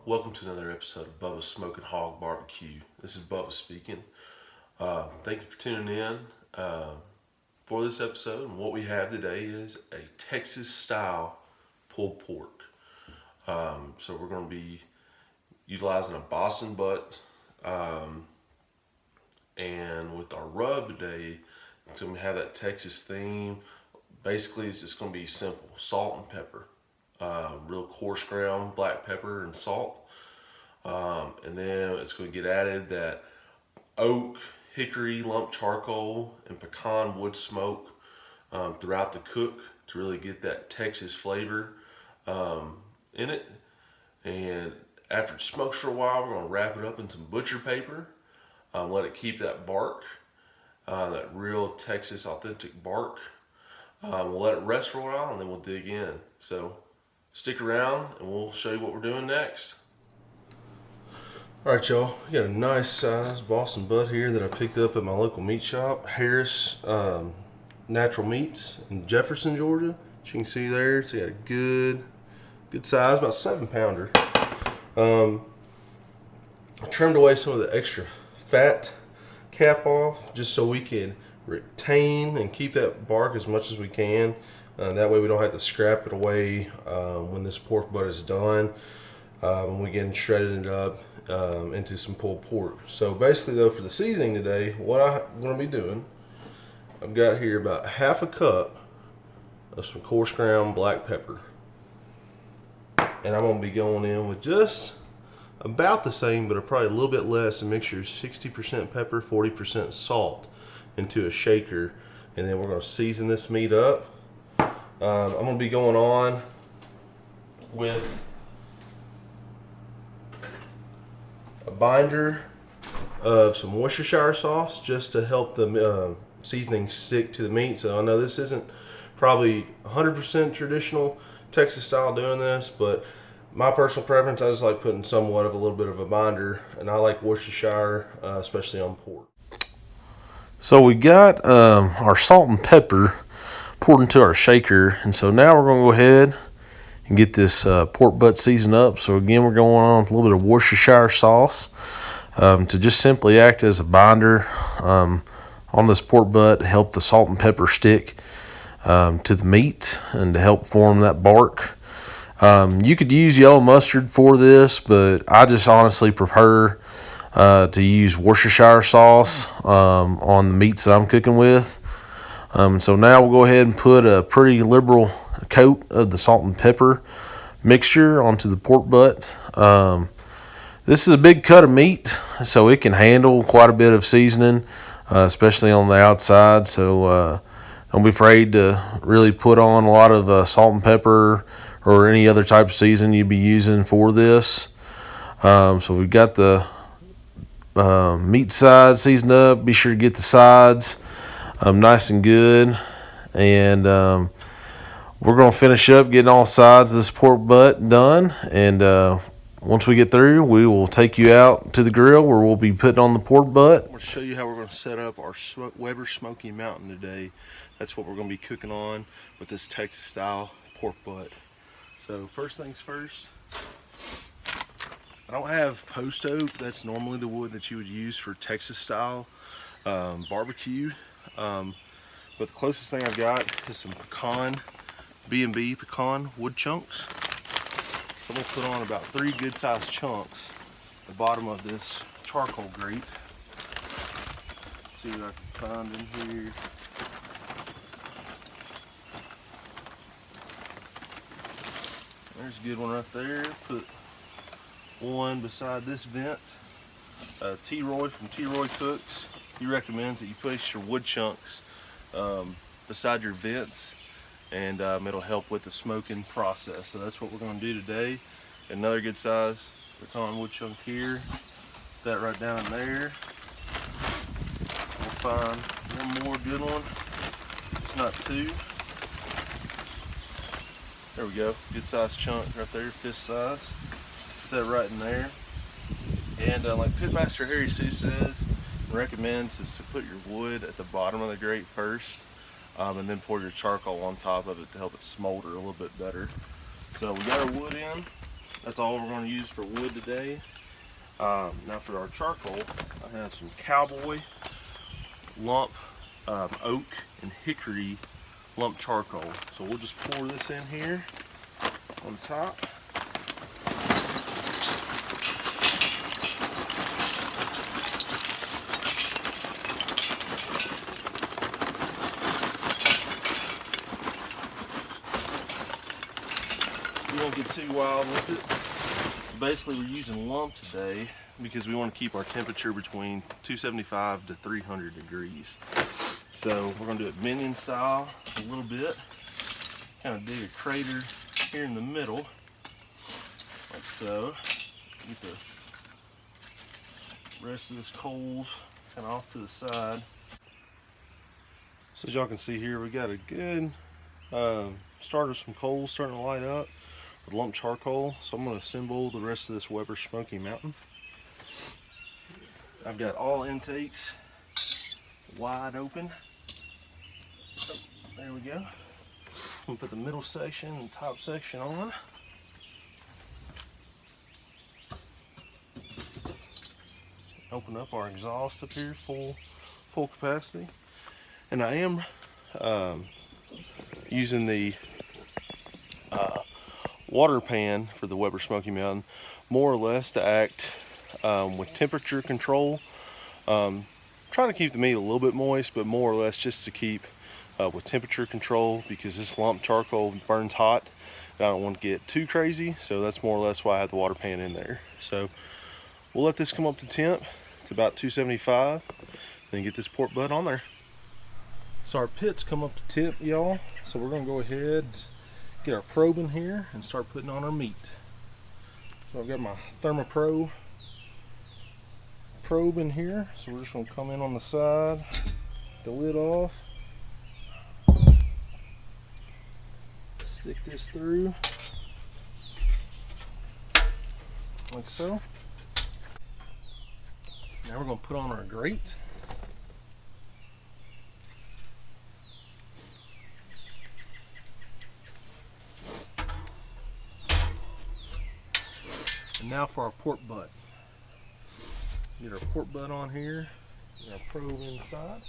welcome to another episode of Bubba's Smoking Hog Barbecue. This is Bubba speaking. Thank you for tuning in for this episode. And what we have today is a Texas style pulled pork. So we're going to be utilizing a Boston butt. And with our rub today, it's going to have that Texas theme. Basically, it's just going to be simple salt and pepper. Real coarse ground black pepper and salt, and then it's going to get added that oak, hickory, lump charcoal, and pecan wood smoke throughout the cook to really get that Texas flavor in it. And after it smokes for a while, we're going to wrap it up in some butcher paper, let it keep that bark, that real Texas authentic bark. We'll let it rest for a while and then we'll dig in. So stick around and we'll show you what we're doing next. Alright y'all, we got a nice sized Boston butt here that I picked up at my local meat shop, Harris Natural Meats in Jefferson, Georgia. As you can see there, it's got a good size, about 7-pounder. I trimmed away some of the extra fat cap off just so we can retain and keep that bark as much as we can. That way we don't have to scrap it away when this pork butt is done. When we get shredded it up into some pulled pork. So basically though, for the seasoning today, what I'm going to be doing, I've got here about half a cup of some coarse ground black pepper. And I'm going to be going in with just about the same, but probably a little bit less, a mixture of 60% pepper, 40% salt into a shaker. And then we're going to season this meat up. I'm going to be going on with a binder of some Worcestershire sauce just to help the seasoning stick to the meat. So I know this isn't probably 100% traditional Texas style doing this, but my personal preference, I just like putting somewhat of a little bit of a binder, and I like Worcestershire, especially on pork. So we got our salt and pepper poured into our shaker, and so now we're going to go ahead and get this pork butt seasoned up. So again, we're going on with a little bit of Worcestershire sauce to just simply act as a binder on this pork butt to help the salt and pepper stick to the meat and to help form that bark. You could use yellow mustard for this, but I just honestly prefer to use Worcestershire sauce on the meats that I'm cooking with. So now we'll go ahead and put a pretty liberal coat of the salt and pepper mixture onto the pork butt. This is a big cut of meat, so it can handle quite a bit of seasoning, especially on the outside. So don't be afraid to really put on a lot of salt and pepper or any other type of season you'd be using for this. So we've got the meat side seasoned up. Be sure to get the sides nice and good, and we're going to finish up getting all sides of this pork butt done, and once we get through, we will take you out to the grill where we'll be putting on the pork butt. I'm going to show you how we're going to set up our Weber Smokey Mountain today. That's what we're going to be cooking on with this Texas style pork butt. So first things first, I don't have post oak. That's normally the wood that you would use for Texas style barbecue. But the closest thing I've got is some pecan, B&B pecan wood chunks. So I'm going to put on about 3 good sized chunks at the bottom of this charcoal grate. Let's see what I can find in here. There's a good one right there. Put one beside this vent. T-Roy from T-Roy Cooks, he recommends that you place your wood chunks beside your vents, and it'll help with the smoking process. So that's what we're going to do today. Another good size pecan wood chunk here. Put that right down in there. We'll find one more good one. It's not 2. There we go. Good size chunk right there, fist size. Put that right in there. And like Pitmaster Harry Sue says, recommends is to put your wood at the bottom of the grate first, and then pour your charcoal on top of it to help it smolder a little bit better. So we got our wood in. That's all we're going to use for wood today. Now for our charcoal, I have some Cowboy lump oak and hickory lump charcoal. So we'll just pour this in here on top. We won't get too wild with it. Basically, we're using lump today because we want to keep our temperature between 275 to 300 degrees. So we're going to do it minion style a little bit. Kind of dig a crater here in the middle, like so. Get the rest of this coal kind of off to the side. So as y'all can see here, we got a good start of some coal starting to light up with lump charcoal. So I'm going to assemble the rest of this Weber Smokey Mountain. I've got all intakes wide open. Oh, there we go. We'll put the middle section and top section on. Open up our exhaust up here full capacity. And I am using the water pan for the Weber Smokey Mountain more or less to act with temperature control. Trying to keep the meat a little bit moist, but more or less just to keep with temperature control, because this lump charcoal burns hot and I don't want to get too crazy. So that's more or less why I have the water pan in there. So we'll let this come up to temp. It's about 275, then get this pork butt on there. So our pits come up to tip, y'all. So we're gonna go ahead, get our probe in here and start putting on our meat. So I've got my ThermoPro probe in here. So we're just gonna come in on the side, the lid off, stick this through like so. Now we're going to put on our grate. And now for our pork butt. Get our pork butt on here, get our probe inside.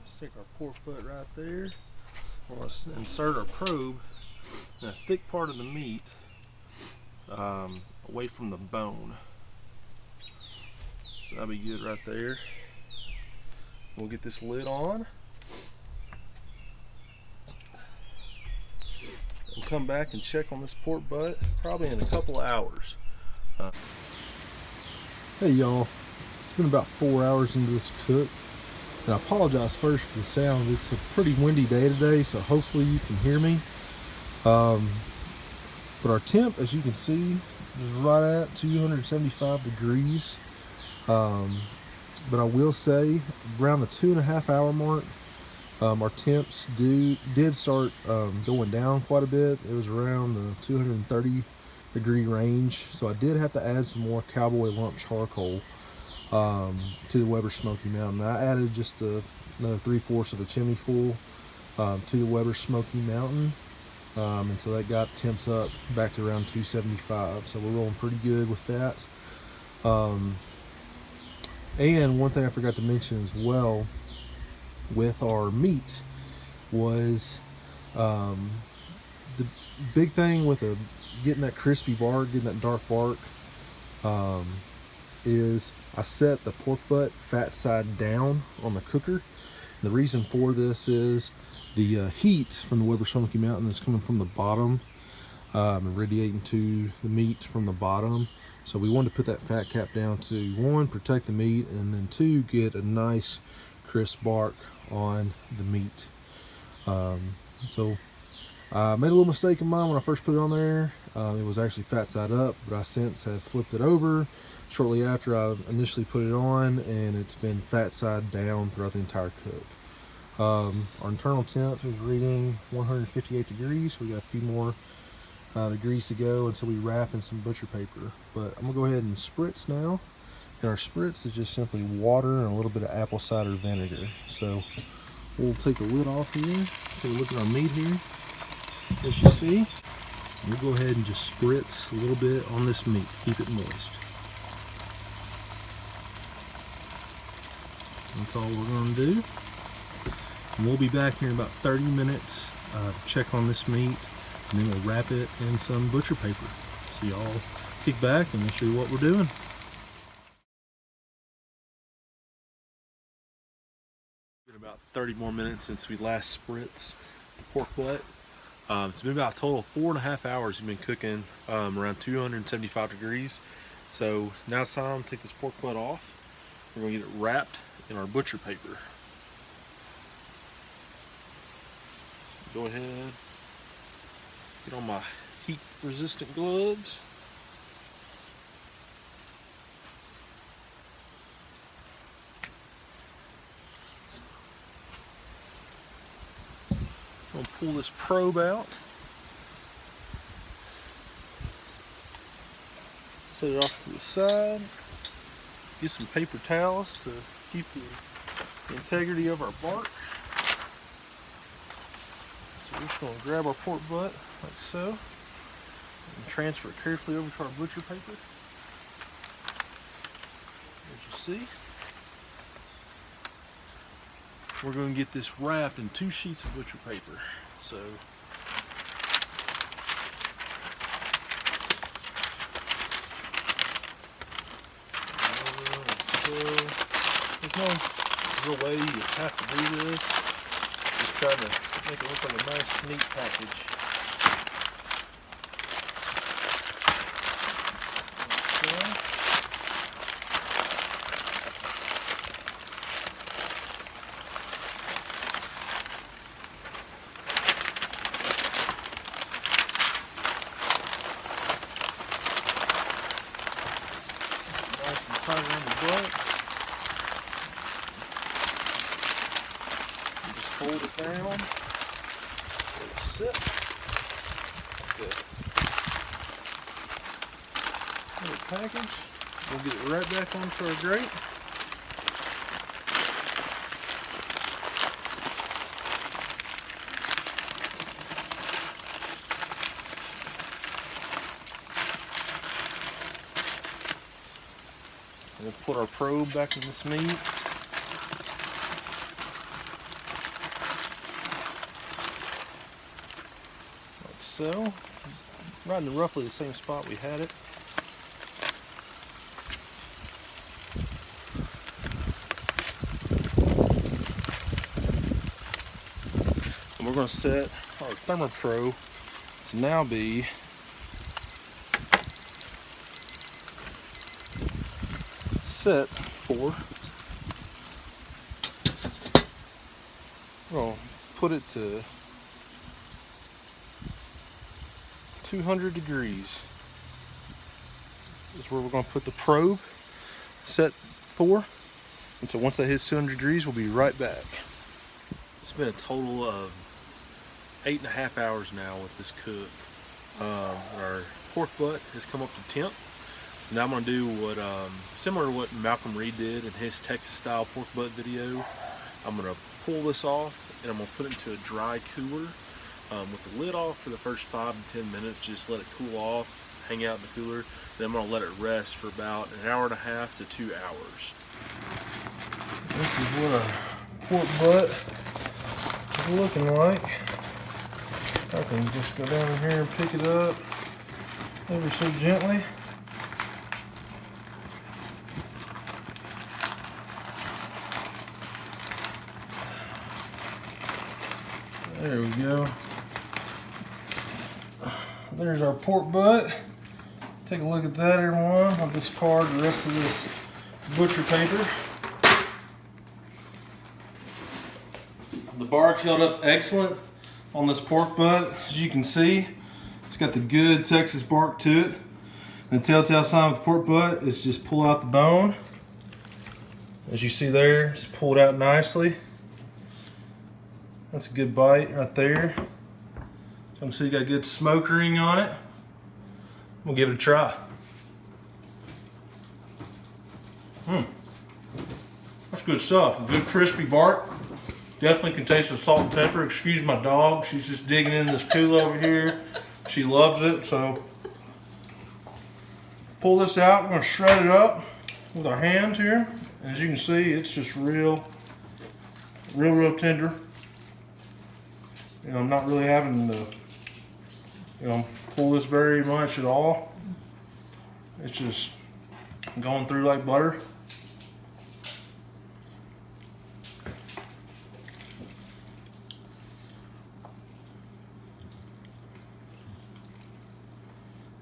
Stick our pork butt right there. We're going to insert our probe in a thick part of the meat away from the bone. So that'll be good right there. We'll get this lid on. We'll come back and check on this pork butt probably in a couple of hours. Hey y'all, it's been about 4 hours into this cook. And I apologize first for the sound. It's a pretty windy day today, so hopefully you can hear me. But our temp, as you can see, is right at 275 degrees. But I will say, around the 2.5 hour mark, our temps did start going down quite a bit. It was around the 230 degree range. So I did have to add some more Cowboy lump charcoal to the Weber Smokey Mountain. I added just another 3/4 of a chimney full to the Weber Smokey Mountain, and so that got temps up back to around 275. So we're rolling pretty good with that. And one thing I forgot to mention as well with our meat was the big thing with getting that crispy bark, getting that dark bark, is I set the pork butt fat side down on the cooker. And the reason for this is the heat from the Weber Smokey Mountain is coming from the bottom and radiating to the meat from the bottom. So we wanted to put that fat cap down to, one, protect the meat, and then two, get a nice crisp bark on the meat. So I made a little mistake in mine when I first put it on there. It was actually fat side up, but I since have flipped it over shortly after I initially put it on, and it's been fat side down throughout the entire cook. Our internal temp is reading 158 degrees. So we got a few more degrees to go until we wrap in some butcher paper. But I'm gonna go ahead and spritz now. And our spritz is just simply water and a little bit of apple cider vinegar. So We'll take the lid off here. Take a look at our meat here. As you see, we'll go ahead and just spritz a little bit on this meat. Keep it moist. That's all we're going to do. And we'll be back here in about 30 minutes to check on this meat, and then we'll wrap it in some butcher paper. So y'all kick back and we'll show you what we're doing. Been about 30 more minutes since we last spritzed the pork butt. It's been about a total of 4.5 hours we've been cooking around 275 degrees. So now it's time to take this pork butt off. We're going to get it wrapped in our butcher paper. So go ahead, get on my heat resistant gloves. I'm going to pull this probe out. Set it off to the side. Get some paper towels to keep the integrity of our bark. So we're just going to grab our pork butt like so and transfer it carefully over to our butcher paper. As you see, we're going to get this wrapped in 2 sheets of butcher paper. So there's no real way you have to do this. Just try to make it look like a nice, neat package. So, nice and tight around the butt. You just hold it down, let it sit. Good. Little package. We'll get it right back onto our grate. We'll put our probe back in this meat. Like so. Right in roughly the same spot we had it. And we're going to set our thermoprobe to now be set for, we're going to put it to 200 degrees. Is where we're going to put the probe set for. And so once that hits 200 degrees, we'll be right back. It's been a total of 8.5 hours now with this cook. Our pork butt has come up to temp. So now I'm going to do what similar to what Malcolm Reed did in his Texas style pork butt video. I'm going to pull this off and I'm going to put it into a dry cooler with the lid off for the first 5 to 10 minutes. Just let it cool off, hang out in the cooler. Then I'm going to let it rest for about 1.5 hours to 2 hours. This is what a pork butt is looking like. I can just go down here and pick it up ever so gently. There we go. There's our pork butt. Take a look at that, everyone. I'll discard the rest of this butcher paper. The bark held up excellent on this pork butt. As you can see, it's got the good Texas bark to it. And the telltale sign with the pork butt is just pull out the bone. As you see there, just pull it out nicely. That's a good bite right there. So you can see you got a good smoke ring on it. We'll give it a try. That's good stuff. A good crispy bark. Definitely can taste the salt and pepper. Excuse my dog. She's just digging into this cool over here. She loves it, so pull this out. We're gonna shred it up with our hands here. As you can see, it's just real tender. You know, I'm not really having to, you know, pull this very much at all. It's just going through like butter.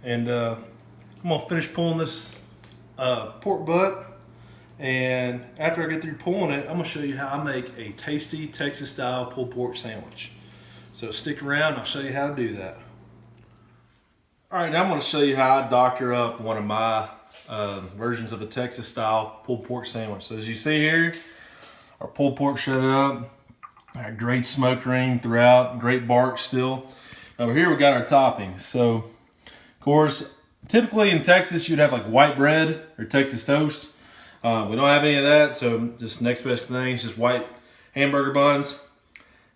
And I'm gonna finish pulling this pork butt. And after I get through pulling it, I'm gonna show you how I make a tasty Texas style pulled pork sandwich. So stick around, I'll show you how to do that. All right, now I'm gonna show you how I doctor up one of my versions of a Texas style pulled pork sandwich. So as you see here, our pulled pork shredded up, our great smoke ring throughout, great bark still. Over here we got our toppings. So of course, typically in Texas you'd have like white bread or Texas toast. We don't have any of that, so just next best thing is just white hamburger buns.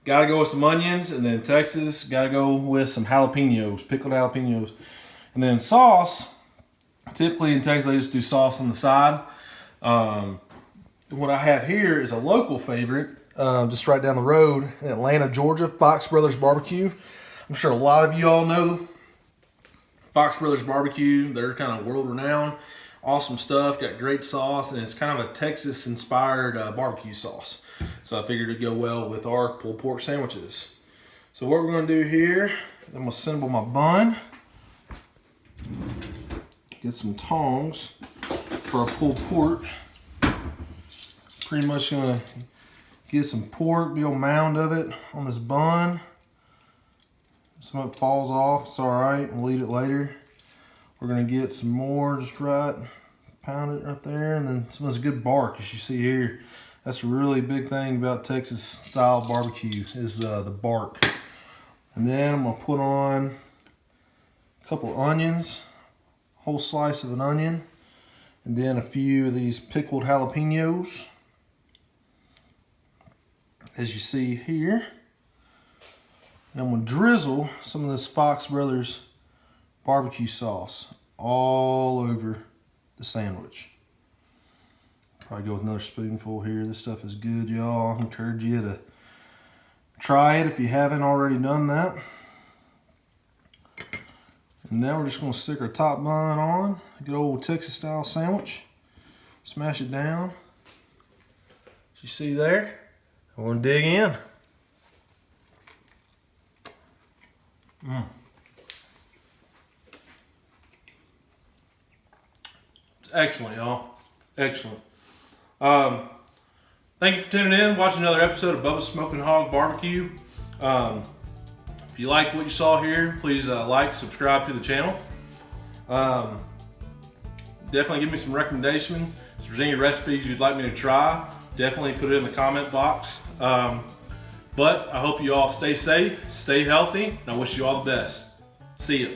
Gotta go with some onions, and then Texas, gotta go with some jalapenos, pickled jalapenos. And then sauce, typically in Texas they just do sauce on the side. What I have here is a local favorite, just right down the road in Atlanta, Georgia, Fox Brothers BBQ. I'm sure a lot of you all know Fox Brothers BBQ. They're kind of world renowned. Awesome stuff, got great sauce, and it's kind of a Texas inspired barbecue sauce. So I figured it'd go well with our pulled pork sandwiches. So what we're gonna do here, I'm gonna assemble my bun. Get some tongs for our pulled pork. Pretty much gonna get some pork, big old mound of it on this bun. Some of it falls off, it's all right, we'll eat it later. We're gonna get some more, just right, pound it right there, and then some of this good bark, as you see here. That's a really big thing about Texas style barbecue is the bark. And then I'm gonna put on a couple of onions, whole slice of an onion, and then a few of these pickled jalapenos, as you see here. And I'm gonna drizzle some of this Fox Brothers barbecue sauce all over the sandwich. Probably go with another spoonful here. This stuff is good, y'all. I encourage you to try it if you haven't already done that. And now we're just gonna stick our top bun on. A good old Texas style sandwich. Smash it down. As you see there, we're gonna dig in. Excellent, y'all. Excellent. Thank you for tuning in, watching another episode of Bubba's Smoking Hog Barbecue. If you liked what you saw here, please like, subscribe to the channel. Definitely give me some recommendations. If there's any recipes you'd like me to try, definitely put it in the comment box. But I hope you all stay safe, stay healthy, and I wish you all the best. See ya.